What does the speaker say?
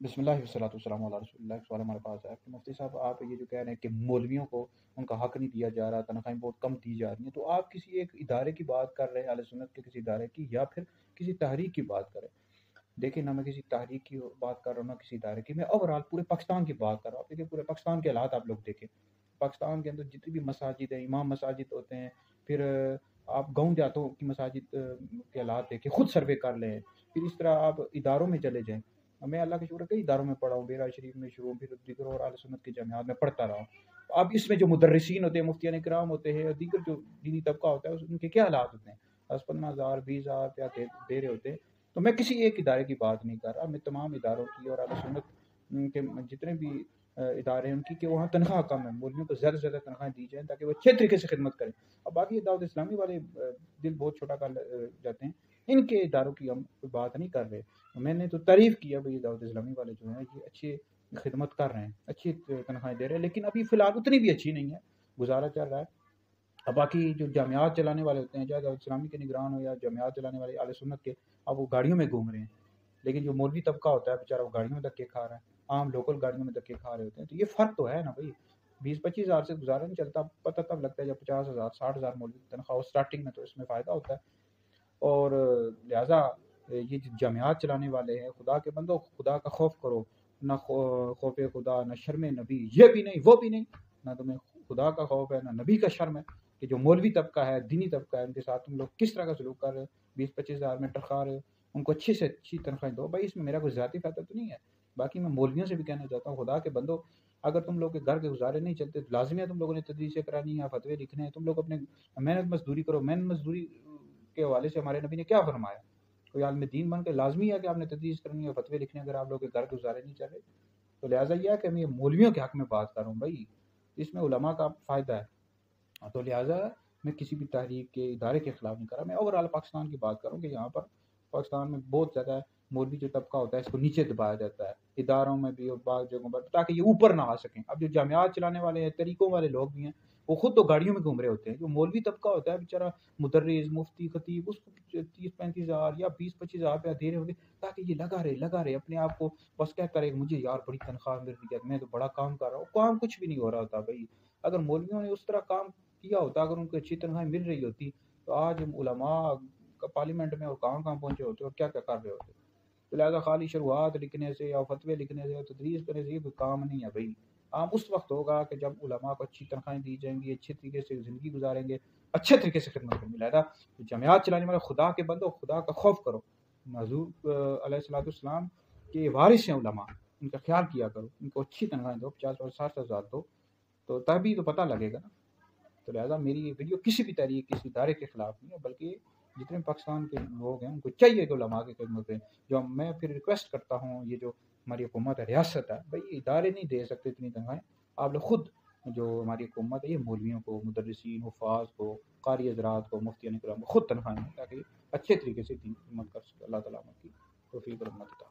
بسم اللہ والصلاۃ والسلام علی رسول اللہ۔ ایک سوال ہمارے پاس ہے کہ مفتی صاحب آپ یہ جو کہہ رہے ہیں کہ مولویوں کو ان کا حق نہیں دیا جا رہا، تنخواہیں بہت کم دی جا رہی ہیں، تو آپ کسی ایک ادارے کی بات کر رہے ہیں، اہل سنت کے کسی ادارے کی، یا پھر کسی تحریک کی بات کر رہے ہیں؟ دیکھیں، نہ میں کسی تحریک کی بات کر رہا ہوں، نہ کسی ادارے کی، میں اوور آل پورے پاکستان کی بات کر رہا ہوں۔ آپ دیکھیں پورے پاکستان کے حالات آپ لوگ دیکھیں، پاکستان کے اندر جتنی بھی مساجد ہیں، امام مساجد ہوتے ہیں، پھر آپ گاؤں دیہاتوں کی مساجد کے حالات دیکھیں، خود سروے کر لیں، پھر اس طرح آپ اداروں میں چلے جائیں۔ میں اللہ کے شکر کئی اداروں میں پڑھا ہوں، بیرا شریف میں شروع، پھر دیگر اور اہل سنت کی جامعات میں پڑھتا رہا ہوں۔ اب اس میں جو مدرسین ہوتے ہیں، مفتیان کرام ہوتے ہیں، دیگر جو دینی طبقہ ہوتا ہے، ان کے کیا حالات ہوتے ہیں؟ 10-15 ہزار 20 ہزار روپیہ دے رہے ہوتے ہیں۔ تو میں کسی ایک ادارے کی بات نہیں کر رہا، میں تمام اداروں کی اور اہل سنت کے جتنے بھی ادارے ہیں ان کی، کہ وہاں تنخواہ کم ہے، مولویوں کو زیادہ سے زیادہ تنخواہیں دی جائیں تاکہ وہ اچھے طریقے سے خدمت کریں۔ اب باقی دعوت اسلامی والے دل بہت چھوٹا کر جاتے ہیں، ان کے اداروں کی ہم بات نہیں کر رہے۔ میں نے تو تعریف کیا بھائی دعوت اسلامی والے جو ہیں یہ اچھی خدمت کر رہے ہیں، اچھی تنخواہیں دے رہے ہیں، لیکن ابھی فی الحال اتنی بھی اچھی نہیں ہے، گزارا چل رہا ہے۔ اب باقی جو جامعات چلانے والے ہوتے ہیں، چاہے دعوت اسلامی کے نگران ہو یا جامعات چلانے والے اہل سنت کے، اب وہ گاڑیوں میں گھوم رہے ہیں، لیکن جو مولوی طبقہ ہوتا ہے بیچارہ وہ گاڑیوں میں دھکے کھا رہا ہے، عام لوکل گاڑیوں میں دھکے کھا رہے ہوتے ہیں۔ تو یہ فرق تو ہے نا بھائی، 20-25 ہزار سے گزارا نہیں چلتا، پتہ تب لگتا ہے جب 50 ہزار 60 ہزار مولوی کی تنخواہ اسٹارٹنگ میں، تو اس میں فائدہ ہوتا ہے۔ اور لہٰذا یہ جو جامعات چلانے والے ہیں، خدا کے بندو خدا کا خوف کرو، نہ خوف خدا، نہ شرم نبی، یہ بھی نہیں وہ بھی نہیں، نہ تمہیں خدا کا خوف ہے نہ نبی کا شرم ہے، کہ جو مولوی طبقہ ہے، دینی طبقہ ہے، ان کے ساتھ تم لوگ کس طرح کا سلوک کر رہے ہو، 20-25 ہزار میں ٹرکا رہے ہو، ان کو اچھی سے اچھی تنخواہیں دو بھائی، اس میں میرا کوئی ذاتی فائدہ تو نہیں ہے۔ باقی میں مولویوں سے بھی کہنا چاہتا ہوں، خدا کے بندو اگر تم لوگ کے گھر کے گزارے نہیں چلتے تو لازمی ہے تم لوگوں نے تدریسیں کرانی ہے، فتوے لکھنے ہیں، تم لوگ اپنے محنت مزدوری کرو۔ محنت مزدوری کے حوالے سے ہمارے نبی نے کیا فرمایا؟ کوئی عالم دین بن کے لازمی ہے کہ آپ نے تدریس کرنی ہے، فتوے لکھنے، اگر آپ لوگ کے گھر گزارے نہیں چل رہے۔ تو لہٰذا یہ ہے کہ میں یہ مولویوں کے حق میں بات کر رہا ہوں بھائی، اس میں علماء کا فائدہ ہے۔ تو لہٰذا میں کسی بھی تحریک کے ادارے کے خلاف نہیں کر رہا، میں اوور آل پاکستان کی بات کروں کہ یہاں پر پاکستان میں بہت زیادہ مولوی جو طبقہ ہوتا ہے اس کو نیچے دبایا جاتا ہے، اداروں میں بھی اور بعض جگہوں پر، تاکہ یہ اوپر نہ آ سکیں۔ اب جو جامعات چلانے والے ہیں، طریقوں والے لوگ بھی ہیں، وہ خود تو گاڑیوں میں گھوم رہے ہوتے ہیں۔ جو مولوی طبقہ ہوتا ہے بیچارہ، مدرس، مفتی، خطیب، اس کو 30-35 ہزار یا 20-25 ہزار روپیہ دے رہے ہوتے ہیں، تاکہ یہ لگا رہے اپنے آپ کو، بس کیا کرے، مجھے یار بڑی تنخواہ مل رہی ہے، میں تو بڑا کام کر رہا ہوں۔ کام کچھ بھی نہیں ہو رہا ہوتا بھائی۔ اگر مولویوں نے اس طرح کام کیا ہوتا، اگر ان کو اچھی تنخواہیں مل رہی ہوتی، تو آج ہم علماء پارلیمنٹ میں اور کہاں کہاں پہنچے ہوتے اور کیا کیا کر رہے ہوتے۔ تو لہٰذا خالی شروعات لکھنے سے یا فتوے لکھنے سے یا تدریس کرنے سے یہ کوئی کام نہیں ہے بھائی۔ کام اس وقت ہوگا کہ جب علماء کو اچھی تنخواہیں دی جائیں گی، اچھے طریقے سے زندگی گزاریں گے، اچھے طریقے سے خدمت کریں گے۔ لہٰذا جامعات چلانے والے خدا کے بندو، خدا کا خوف کرو، حضور علیہ الصلوۃ والسلام کے وارث ہیں علماء، ان کا خیال کیا کرو، ان کو اچھی تنخواہیں دو، 50 اور 60 ہزار دو، تو تبھی تو پتہ لگے گا نا۔ تو لہٰذا میری یہ ویڈیو کسی بھی تحریک، کسی ادارے کے خلاف نہیں ہے، بلکہ جتنے پاکستان کے لوگ ہیں ان کو چاہیے کہ علماء کی خدمت کریں۔ جو میں پھر ریکویسٹ کرتا ہوں، یہ جو ہماری حکومت ہے، ریاست ہے بھائی، یہ ادارے نہیں دے سکتے اتنی تنخواہیں، آپ لوگ خود، جو ہماری حکومت ہے، یہ مولویوں کو، مدرسین، حفاظ کو، قاری حضرات کو، مفتیان کرام کو خود تنخواہیں دیں، تاکہ اچھے طریقے سے دین کی خدمت کر سکے۔ اللہ تعالیٰ کی توفیق اور رحمت عطا